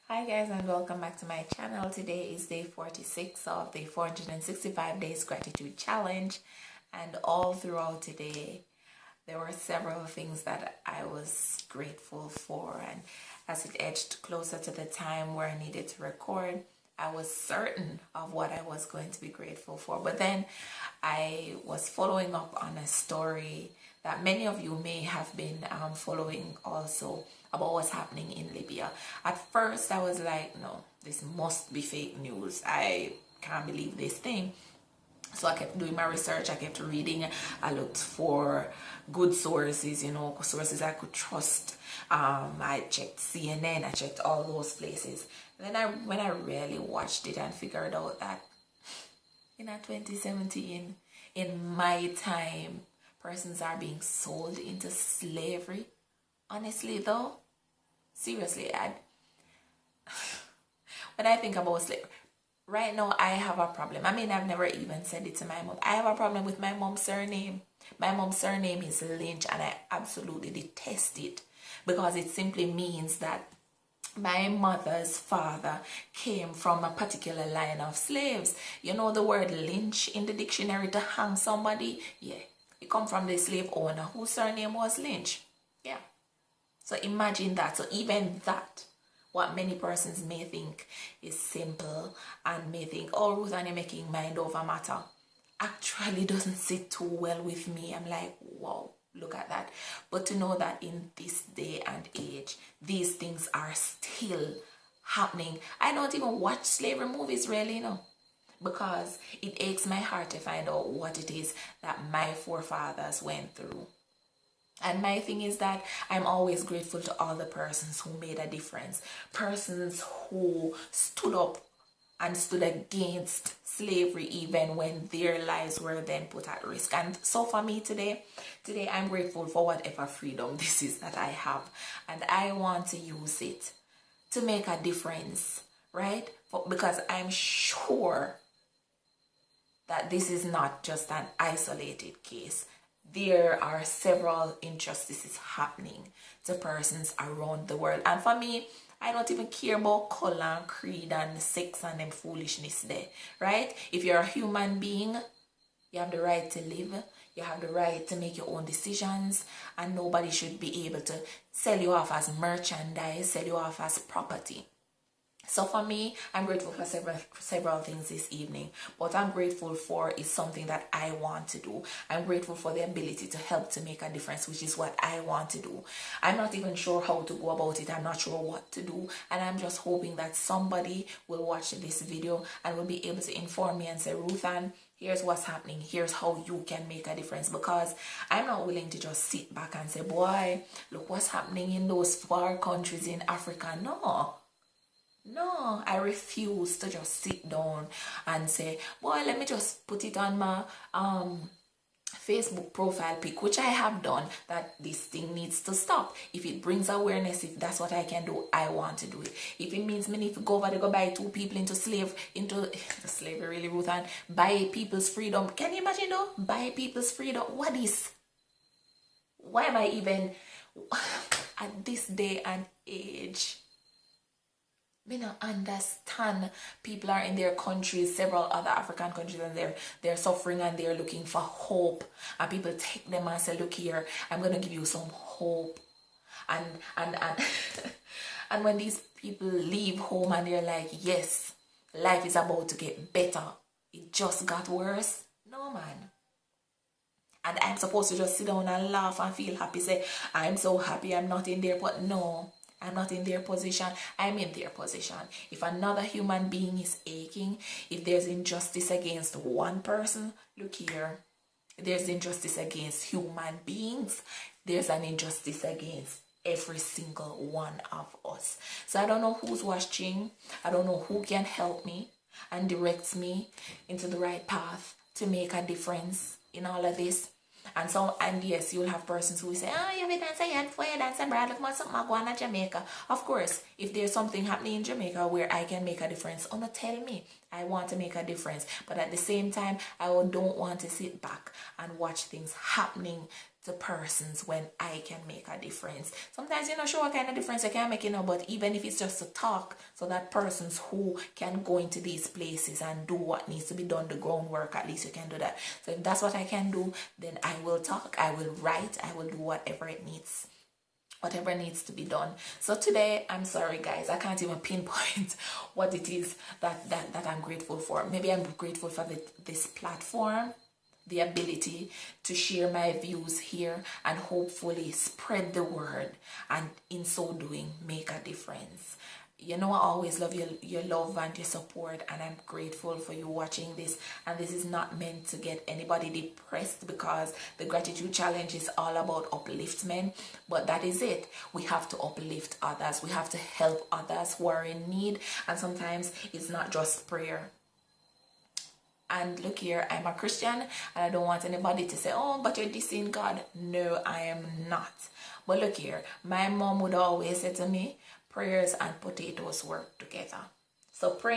Hi guys, and welcome back to my channel. Today is day 46 of the 465 days gratitude challenge, and all throughout today there were several things that I was grateful for, and as it edged closer to the time where I needed to record, I was certain of what I was going to be grateful for. But then I was following up on a story that many of you may have been following also, about what's happening in Libya. At first I was like, no, this must be fake news. I can't believe this thing. So I kept doing my research, I kept reading, I looked for good sources, sources I could trust. I checked CNN, I checked all those places. And then when I really watched it and figured out that in 2017, in my time, persons are being sold into slavery. Honestly though, seriously, when I think about slavery, right now I have a problem. I mean, I've never even said it to my mom. I have a problem with my mom's surname. My mom's surname is Lynch, and I absolutely detest it because it simply means that my mother's father came from a particular line of slaves. You know the word lynch in the dictionary, to hang somebody? Yeah, it come from the slave owner whose surname was Lynch. Yeah. So imagine that. So even that, what many persons may think is simple and may think, oh, Ruth, and you're making mind over matter, actually doesn't sit too well with me. I'm like, wow, look at that. But to know that in this day and age, these things are still happening. I don't even watch slavery movies really, because it aches my heart to find out what it is that my forefathers went through. And my thing is that I'm always grateful to all the persons who made a difference. Persons who stood up and stood against slavery even when their lives were then put at risk. And so for me today I'm grateful for whatever freedom this is that I have. And I want to use it to make a difference, right? Because I'm sure that this is not just an isolated case. There are several injustices happening to persons around the world. And for me, I don't even care about color and creed and sex and them foolishness there, right? If you're a human being, you have the right to live. You have the right to make your own decisions, and nobody should be able to sell you off as merchandise, sell you off as property. So for me, I'm grateful for several things this evening. What I'm grateful for is something that I want to do. I'm grateful for the ability to help to make a difference, which is what I want to do. I'm not even sure how to go about it. I'm not sure what to do. And I'm just hoping that somebody will watch this video and will be able to inform me and say, Ruthann, here's what's happening. Here's how you can make a difference. Because I'm not willing to just sit back and say, boy, look what's happening in those far countries in Africa. No, I refuse to just sit down and say, boy, let me just put it on my Facebook profile pic, which I have done, that this thing needs to stop. If it brings awareness, if that's what I can do, I want to do it. If it means me need to go over to go buy two people into slavery, really, Ruth, and buy people's freedom. Can you imagine though? Buy people's freedom. Why am I even at this day and age? Me not understand. People are in their countries, several other African countries, and they're suffering and they're looking for hope. And people take them and say, look here, I'm gonna give you some hope. And and when these people leave home and they're like, yes, life is about to get better, it just got worse. No, man. And I'm supposed to just sit down and laugh and feel happy, say, I'm so happy I'm not in there. But no, I'm not in their position. I'm in their position. If another human being is aching, if there's injustice against one person, look here, there's injustice against human beings. There's an injustice against every single one of us. So I don't know who's watching. I don't know who can help me and direct me into the right path to make a difference in all of this. And yes, you'll have persons who will say, oh, you dance a for you dance abroad, look something going on Jamaica. Of course, if there's something happening in Jamaica where I can make a difference, no, tell me. I want to make a difference. But at the same time, I don't want to sit back and watch things happening to persons when I can make a difference. Sometimes you're not sure what kind of difference you can make, but even if it's just to talk, so that persons who can go into these places and do what needs to be done, the groundwork, at least you can do that. So if that's what I can do, then I will talk, I will write, I will do whatever needs to be done. So today, I'm sorry guys, I can't even pinpoint what it is that I'm grateful for. Maybe I'm grateful for this platform, the ability to share my views here and hopefully spread the word, and in so doing make a difference. I always love your love and your support, and I'm grateful for you watching this. And this is not meant to get anybody depressed, because the gratitude challenge is all about upliftment, but that is it. We have to uplift others, we have to help others who are in need, and sometimes it's not just prayer. And look here, I'm a Christian, and I don't want anybody to say, oh, but you're dissing God. No, I am not. But look here, my mom would always say to me, prayers and potatoes work together. So pray.